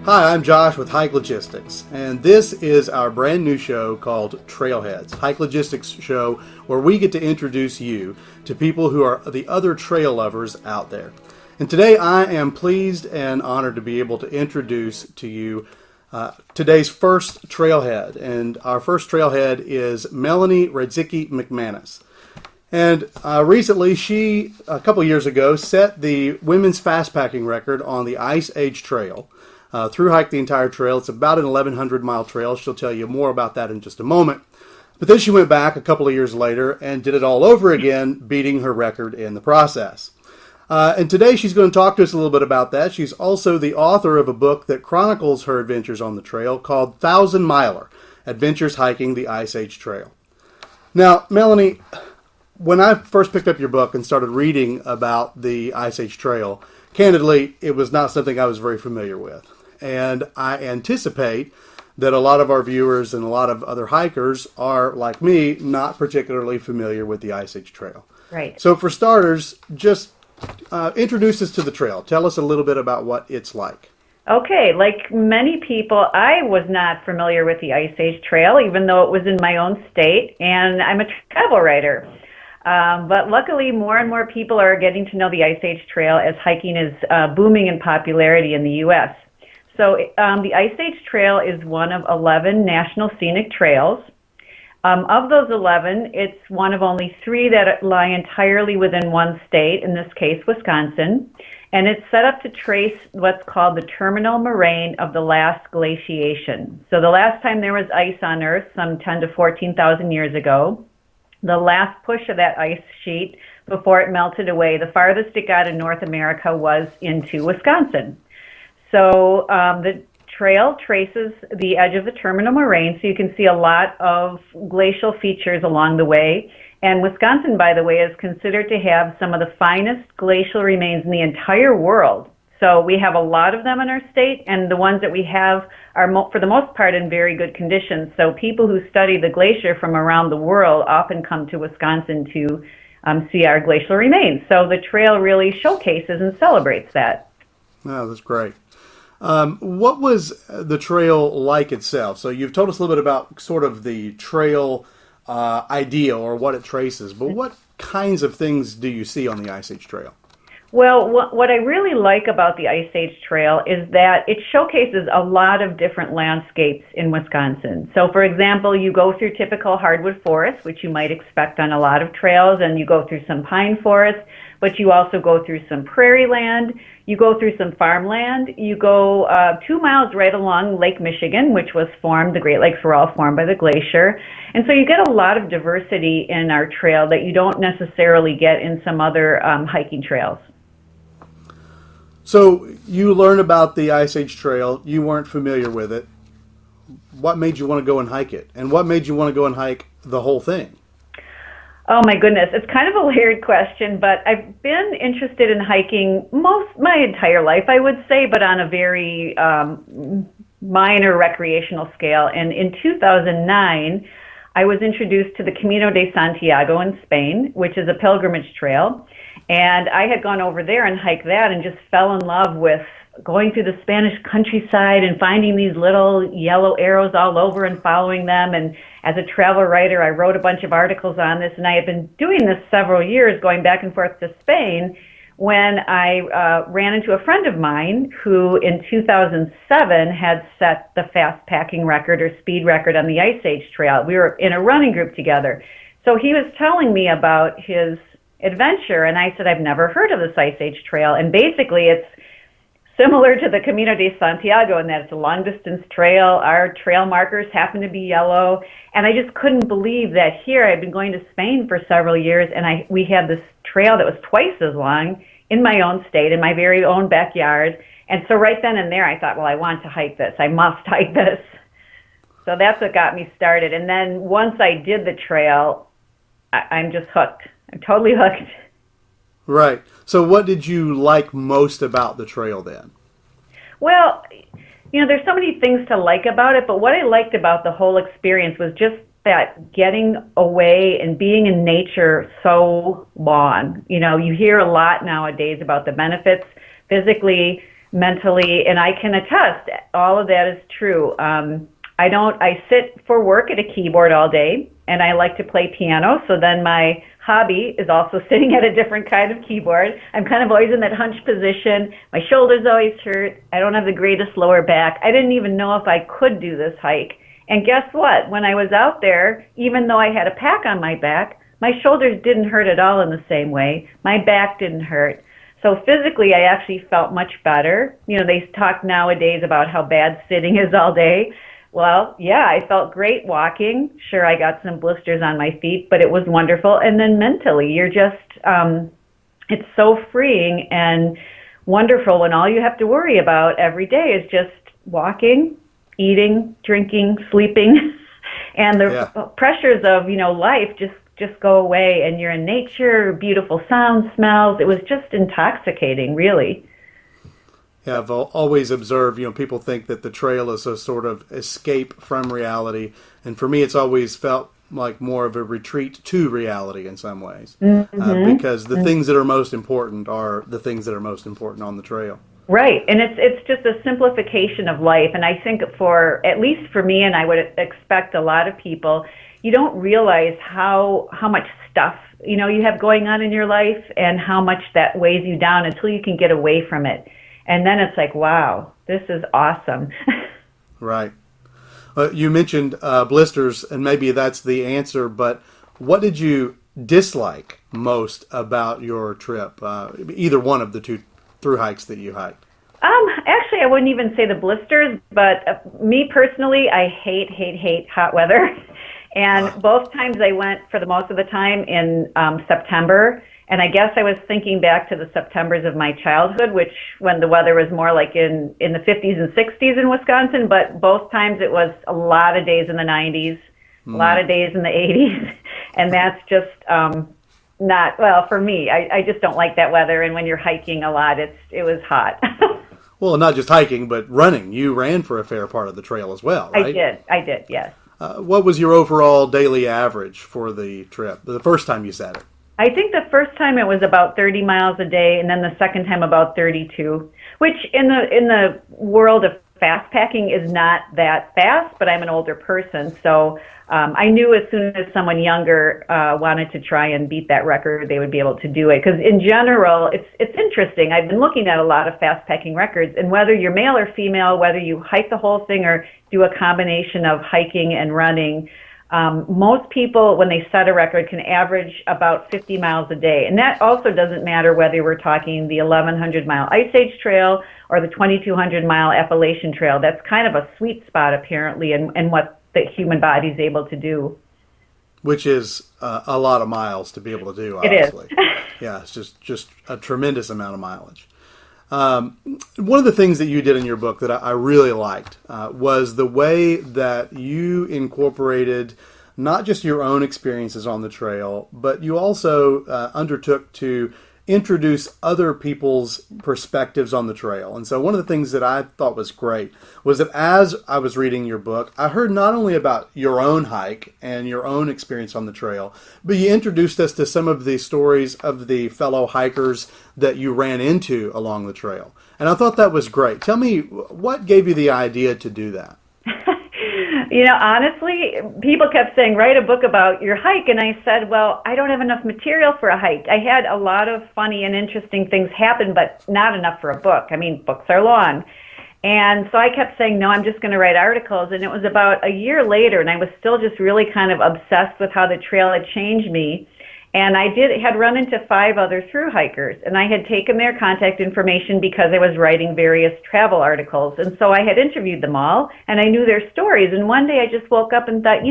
Hi, I'm Josh with Hike Logistics, and this is our brand new show called Trailheads, Hike Logistics show where we get to introduce you to people who are the other trail lovers out there. And today I am pleased and honored to be able to introduce to you today's first trailhead. And our first trailhead is Melanie Radzicki McManus. And recently, she, a couple years ago, set the women's fastpacking record on the Ice Age Trail. Through hike the entire trail. It's about an 1,100 mile trail. She'll tell you more about that in just a moment. But then she went back a couple of years later and did it all over again, beating her record in the process. And today she's going to talk to us a little bit about that. She's also the author of a book that chronicles her adventures on the trail called 1,000 Miler, Adventures Hiking the Ice Age Trail. Now, Melanie, when I first picked up your book and started reading about the Ice Age Trail, candidly, it was not something I was very familiar with. And I anticipate that a lot of our viewers and a lot of other hikers are, like me, not particularly familiar with the Ice Age Trail. Right. So for starters, just introduce us to the trail. Tell us a little bit about what it's like. Okay, like many people, I was not familiar with the Ice Age Trail, even though it was in my own state, and I'm a travel writer. But luckily, more and more people are getting to know the Ice Age Trail as hiking is booming in popularity in the U.S. So the Ice Age Trail is one of 11 national scenic trails. Of those 11, it's one of only 3 that lie entirely within one state, in this case, Wisconsin. And it's set up to trace what's called the terminal moraine of the last glaciation. So the last time there was ice on Earth, some 10 to 14,000 years ago, the last push of that ice sheet before it melted away, the farthest it got in North America was into Wisconsin. So the trail traces the edge of the terminal moraine, so you can see a lot of glacial features along the way. And Wisconsin, by the way, is considered to have some of the finest glacial remains in the entire world. So we have a lot of them in our state, and the ones that we have are, for the most part, in very good condition. So people who study the glacier from around the world often come to Wisconsin to see our glacial remains. So the trail really showcases and celebrates that. Oh, that's great. What was the trail like itself? So you've told us a little bit about sort of the trail idea or what it traces, but what kinds of things do you see on the Ice Age Trail? Well, what I really like about the Ice Age Trail is that it showcases a lot of different landscapes in Wisconsin. So, for example, you go through typical hardwood forests, which you might expect on a lot of trails, and you go through some pine forests, but you also go through some prairie land, you go through some farmland, you go 2 miles right along Lake Michigan, which was formed, the Great Lakes were all formed by the glacier. And so you get a lot of diversity in our trail that you don't necessarily get in some other hiking trails. So you learn about the Ice Age Trail. You weren't familiar with it. What made you want to go and hike it? And what made you want to go and hike the whole thing? Oh my goodness, it's kind of a layered question, but I've been interested in hiking my entire life, I would say, but on a very minor recreational scale. And in 2009, I was introduced to the Camino de Santiago in Spain, which is a pilgrimage trail. And I had gone over there and hiked that and just fell in love with going through the Spanish countryside and finding these little yellow arrows all over and following them. And as a travel writer, I wrote a bunch of articles on this, and I had been doing this several years, going back and forth to Spain, when I ran into a friend of mine who in 2007 had set the fast packing record or speed record on the Ice Age Trail. We were in a running group together. So he was telling me about his adventure, and I said, I've never heard of this Ice Age Trail. And basically it's similar to the Camino de Santiago in that it's a long-distance trail. Our trail markers happen to be yellow. And I just couldn't believe that here I'd been going to Spain for several years, and we had this trail that was twice as long in my own state, in my very own backyard. And so right then and there, I thought, well, I want to hike this. I must hike this. So that's what got me started. And then once I did the trail, I'm just hooked. I'm totally hooked. Right. So what did you like most about the trail then? Well, there's so many things to like about it, but what I liked about the whole experience was just that getting away and being in nature so long. You hear a lot nowadays about the benefits physically, mentally, and I can attest all of that is true. I sit for work at a keyboard all day, and I like to play piano, so then my hobby is also sitting at a different kind of keyboard. I'm kind of always in that hunched position. My shoulders always hurt. I don't have the greatest lower back. I didn't even know if I could do this hike. And guess what? When I was out there, even though I had a pack on my back, my shoulders didn't hurt at all in the same way. My back didn't hurt. So physically, I actually felt much better. You know, they talk nowadays about how bad sitting is all day. Well, yeah, I felt great walking. Sure, I got some blisters on my feet, but it was wonderful. And then mentally, you're just, it's so freeing and wonderful when all you have to worry about every day is just walking, eating, drinking, sleeping, and the pressures of, life just go away, and you're in nature, beautiful sounds, smells. It was just intoxicating, really. Yeah, I've always observed, people think that the trail is a sort of escape from reality. And for me, it's always felt like more of a retreat to reality in some ways. Because the things that are most important are the things that are most important on the trail. Right. And it's just a simplification of life. And I think at least for me, and I would expect a lot of people, you don't realize how much stuff, you have going on in your life and how much that weighs you down until you can get away from it. And then it's like, wow, this is awesome. Right. You mentioned blisters, and maybe that's the answer, but what did you dislike most about your trip, either one of the two through hikes that you hiked? Actually, I wouldn't even say the blisters, but me personally, I hate hot weather. And both times I went for the most of the time in September. And I guess I was thinking back to the Septembers of my childhood, which when the weather was more like in the 50s and 60s in Wisconsin, but both times it was a lot of days in the 90s, a lot of days in the 80s. And that's just not, well, for me, I just don't like that weather. And when you're hiking a lot, it was hot. Well, not just hiking, but running. You ran for a fair part of the trail as well, right? I did, yes. What was your overall daily average for the trip, the first time you said it? I think the first time it was about 30 miles a day, and then the second time about 32, which in the world of fast packing is not that fast, but I'm an older person, so I knew as soon as someone younger wanted to try and beat that record, they would be able to do it. Because in general, it's interesting. I've been looking at a lot of fast packing records, and whether you're male or female, whether you hike the whole thing or do a combination of hiking and running, most people, when they set a record, can average about 50 miles a day. And that also doesn't matter whether we're talking the 1,100-mile Ice Age Trail or the 2,200-mile Appalachian Trail. That's kind of a sweet spot, apparently, in what the human body is able to do. Which is a lot of miles to be able to do, obviously. It is. Yeah, it's just a tremendous amount of mileage. One of the things that you did in your book that I really liked was the way that you incorporated not just your own experiences on the trail, but you also undertook to introduce other people's perspectives on the trail. And so one of the things that I thought was great was that as I was reading your book, I heard not only about your own hike and your own experience on the trail, but you introduced us to some of the stories of the fellow hikers that you ran into along the trail. And I thought that was great. Tell me, what gave you the idea to do that? Honestly, people kept saying, write a book about your hike. And I said, well, I don't have enough material for a hike. I had a lot of funny and interesting things happen, but not enough for a book. I mean, books are long. And so I kept saying, no, I'm just going to write articles. And it was about a year later, and I was still just really kind of obsessed with how the trail had changed me. And I had run into 5 other thru hikers, and I had taken their contact information because I was writing various travel articles. And so I had interviewed them all, and I knew their stories. And one day I just woke up and thought,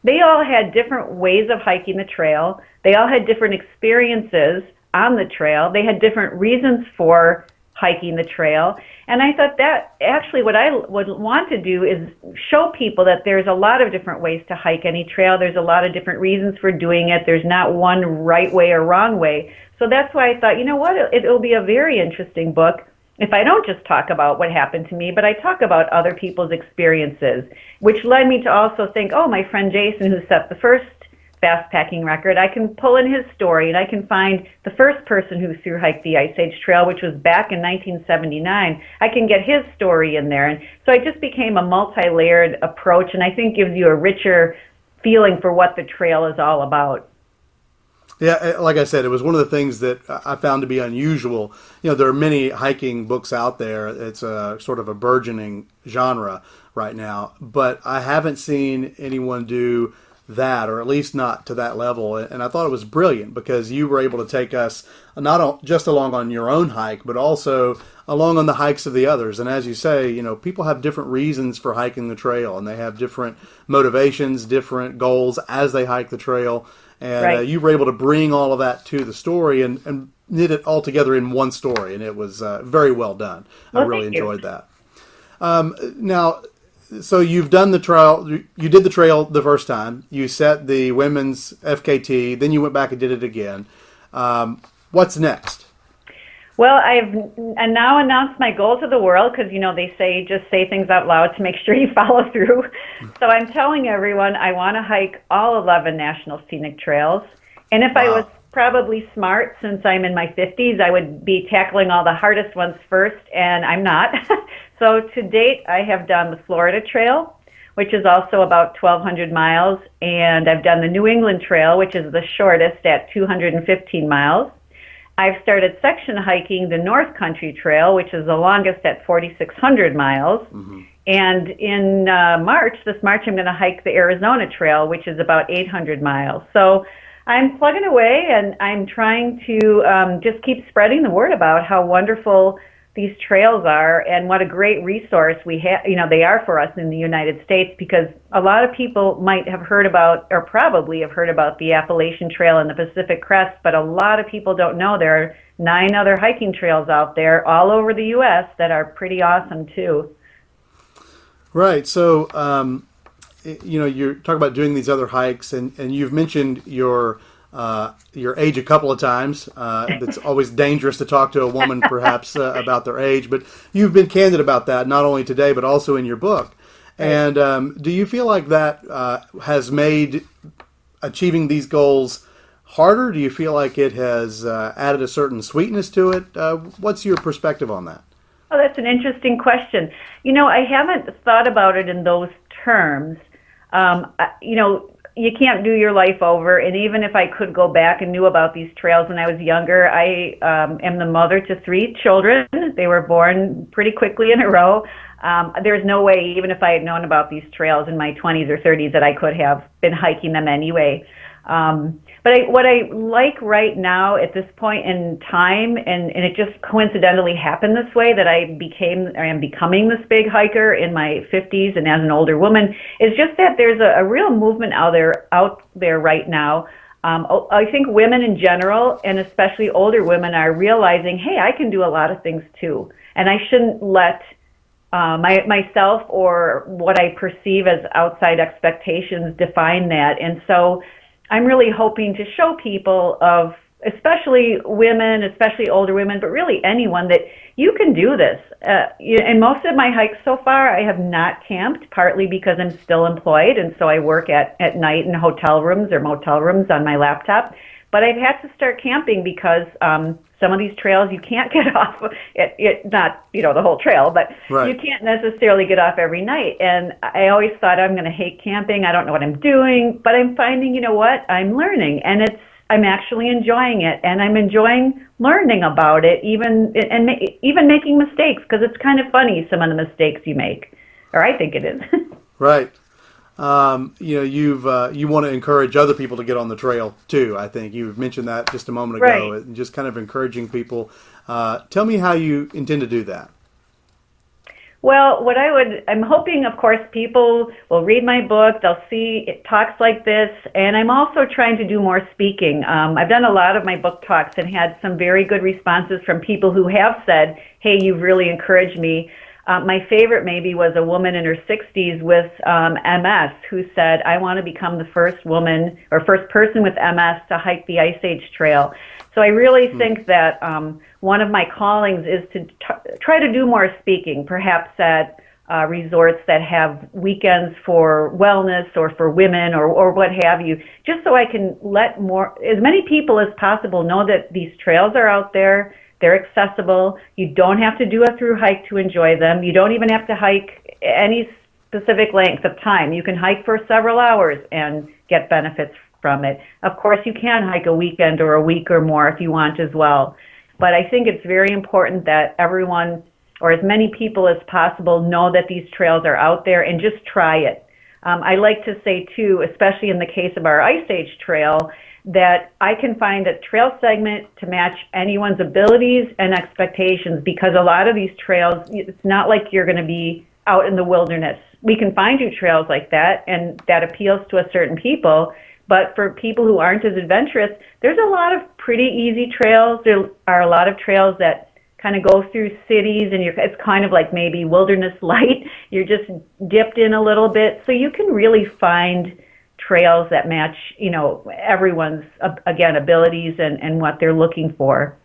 they all had different ways of hiking the trail. They all had different experiences on the trail. They had different reasons for hiking the trail. And I thought that actually what I would want to do is show people that there's a lot of different ways to hike any trail. There's a lot of different reasons for doing it. There's not one right way or wrong way. So that's why I thought, it'll be a very interesting book if I don't just talk about what happened to me, but I talk about other people's experiences, which led me to also think, my friend Jason, who set the first fastpacking record, I can pull in his story and I can find the first person who thru-hiked the Ice Age Trail, which was back in 1979. I can get his story in there. And so it just became a multi-layered approach, and I think gives you a richer feeling for what the trail is all about. Yeah, like I said, it was one of the things that I found to be unusual. There are many hiking books out there. It's a sort of a burgeoning genre right now, but I haven't seen anyone do that, or at least not to that level. And I thought it was brilliant because you were able to take us not just along on your own hike, but also along on the hikes of the others. And as you say, people have different reasons for hiking the trail, and they have different motivations, different goals as they hike the trail. And right. You were able to bring all of that to the story and knit it all together in one story. And it was very well done. Well, I really enjoyed that. Now, so you've done the trail. You did the trail the first time. You set the women's FKT. Then you went back and did it again. What's next? Well, I've now announced my goal to the world because, they say just say things out loud to make sure you follow through. So I'm telling everyone I want to hike all 11 National Scenic Trails. And if I was probably smart, since I'm in my 50s, I would be tackling all the hardest ones first, and I'm not. So to date, I have done the Florida Trail, which is also about 1,200 miles, and I've done the New England Trail, which is the shortest at 215 miles. I've started section hiking the North Country Trail, which is the longest at 4,600 miles. Mm-hmm. And in this March, I'm going to hike the Arizona Trail, which is about 800 miles. So I'm plugging away, and I'm trying to just keep spreading the word about how wonderful these trails are and what a great resource we have, they are for us in the United States, because a lot of people might have heard about, or probably have heard about, the Appalachian Trail and the Pacific Crest, but a lot of people don't know there are 9 other hiking trails out there all over the U.S. that are pretty awesome too. Right. So, you're talking about doing these other hikes, and you've mentioned your age a couple of times. It's always dangerous to talk to a woman, perhaps, about their age, but you've been candid about that, not only today, but also in your book. And do you feel like that has made achieving these goals harder? Do you feel like it has added a certain sweetness to it? What's your perspective on that? Oh, that's an interesting question. I haven't thought about it in those terms. You can't do your life over, and even if I could go back and knew about these trails when I was younger, I am the mother to 3 children. They were born pretty quickly in a row. There's no way, even if I had known about these trails in my 20s or 30s, that I could have been hiking them anyway. But what I like right now at this point in time, and it just coincidentally happened this way, that I am becoming this big hiker in my 50s and as an older woman, is just that there's a real movement out there right now. I think women in general, and especially older women, are realizing, hey, I can do a lot of things too, and I shouldn't let myself or what I perceive as outside expectations define that. And so I'm really hoping to show people, especially women, especially older women, but really anyone, that you can do this. In most of my hikes so far, I have not camped, partly because I'm still employed, and so I work at night in hotel rooms or motel rooms on my laptop. But I've had to start camping because some of these trails you can't get off. Not the whole trail, but right. You can't necessarily get off every night. And I always thought, I'm going to hate camping. I don't know what I'm doing, but I'm finding, I'm learning, and I'm actually enjoying it, and I'm enjoying learning about it, even making mistakes, because it's kind of funny, some of the mistakes you make, or I think it is. Right. You want to encourage other people to get on the trail too. I think you've mentioned that just a moment ago, right. And just kind of encouraging people. Tell me how you intend to do that. Well, I'm hoping, of course, people will read my book, they'll see talks like this, and I'm also trying to do more speaking. I've done a lot of my book talks and had some very good responses from people who have said, hey, you've really encouraged me. My favorite maybe was a woman in her 60s with MS who said, I want to become the first woman or first person with MS to hike the Ice Age Trail. So I really think that one of my callings is to try to do more speaking, perhaps at resorts that have weekends for wellness or for women or what have you, just so I can let as many people as possible know that these trails are out there. They're accessible. You don't have to do a through hike to enjoy them. You don't even have to hike any specific length of time. You can hike for several hours and get benefits from it. Of course, you can hike a weekend or a week or more if you want as well. But I think it's very important that everyone, or as many people as possible, know that these trails are out there and just try it. I like to say, too, especially in the case of our Ice Age Trail, that I can find a trail segment to match anyone's abilities and expectations, because a lot of these trails, it's not like you're going to be out in the wilderness. We can find you trails like that, and that appeals to a certain people. But for people who aren't as adventurous, there's a lot of pretty easy trails. There are a lot of trails that kind of go through cities, and it's kind of like maybe wilderness light. You're just dipped in a little bit. So you can really find trails that match, everyone's, again, abilities and what they're looking for.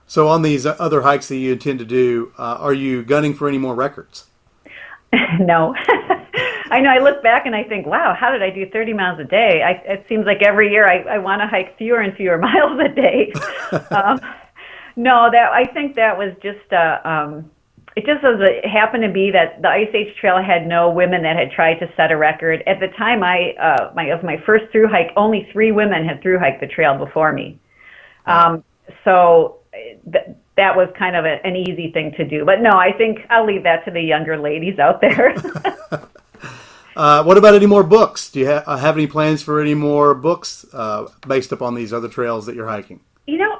So on these other hikes that you intend to do, are you gunning for any more records? No. I know, I look back and I think, wow, how did I do 30 miles a day? It seems like every year I want to hike fewer and fewer miles a day. No, I think that was just, it just it happened to be that the Ice Age Trail had no women that had tried to set a record. At the time of my first through hike, only 3 women had through hiked the trail before me. So that was kind of an easy thing to do. But no, I think I'll leave that to the younger ladies out there. What about any more books? Do you have any plans for any more books based upon these other trails that you're hiking?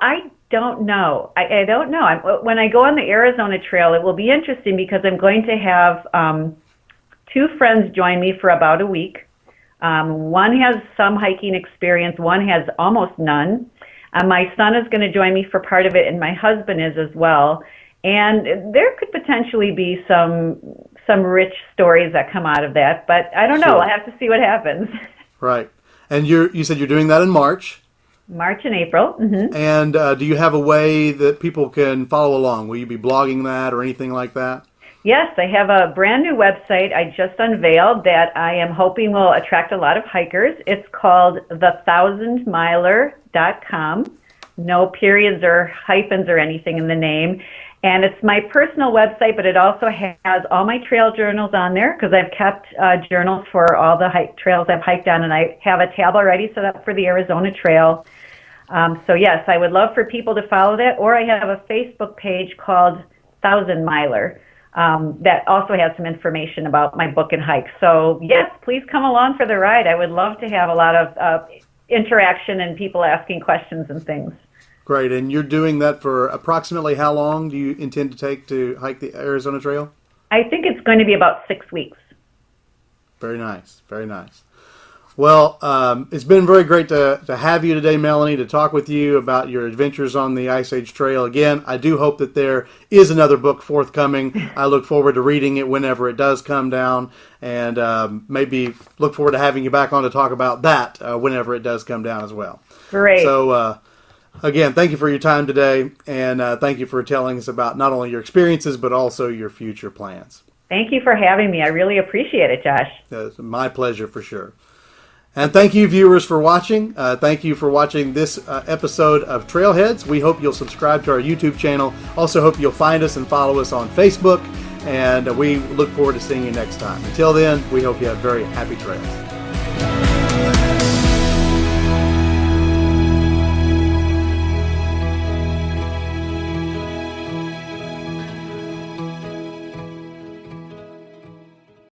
I don't know. I don't know. When I go on the Arizona Trail, it will be interesting because I'm going to have 2 friends join me for about a week. One has some hiking experience. One has almost none. My son is going to join me for part of it, and my husband is as well. And there could potentially be some rich stories that come out of that, but I don't know. Sure. I'll have to see what happens. Right. And you said you're doing that in March. March and April. Mm-hmm. And do you have a way that people can follow along? Will you be blogging that or anything like that? Yes, I have a brand new website I just unveiled that I am hoping will attract a lot of hikers. It's called the1000miler.com. No periods or hyphens or anything in the name. And it's my personal website, but it also has all my trail journals on there because I've kept journals for all the trails I've hiked on, and I have a tab already set up for the Arizona Trail. So yes, I would love for people to follow that, or I have a Facebook page called 1000 Miler that also has some information about my book and hike. So yes, please come along for the ride. I would love to have a lot of interaction and people asking questions and things. Great. And you're doing that for approximately how long do you intend to take to hike the Arizona Trail? I think it's going to be about 6 weeks. Very nice. Very nice. Well, it's been very great to have you today, Melanie, to talk with you about your adventures on the Ice Age Trail. Again, I do hope that there is another book forthcoming. I look forward to reading it whenever it does come down, and maybe look forward to having you back on to talk about that whenever it does come down as well. Great. So, again, thank you for your time today, and thank you for telling us about not only your experiences, but also your future plans. Thank you for having me. I really appreciate it, Josh. It's my pleasure for sure. And thank you, viewers, for watching. Thank you for watching this episode of Trailheads. We hope you'll subscribe to our YouTube channel. Also hope you'll find us and follow us on Facebook. And we look forward to seeing you next time. Until then, we hope you have very happy trails.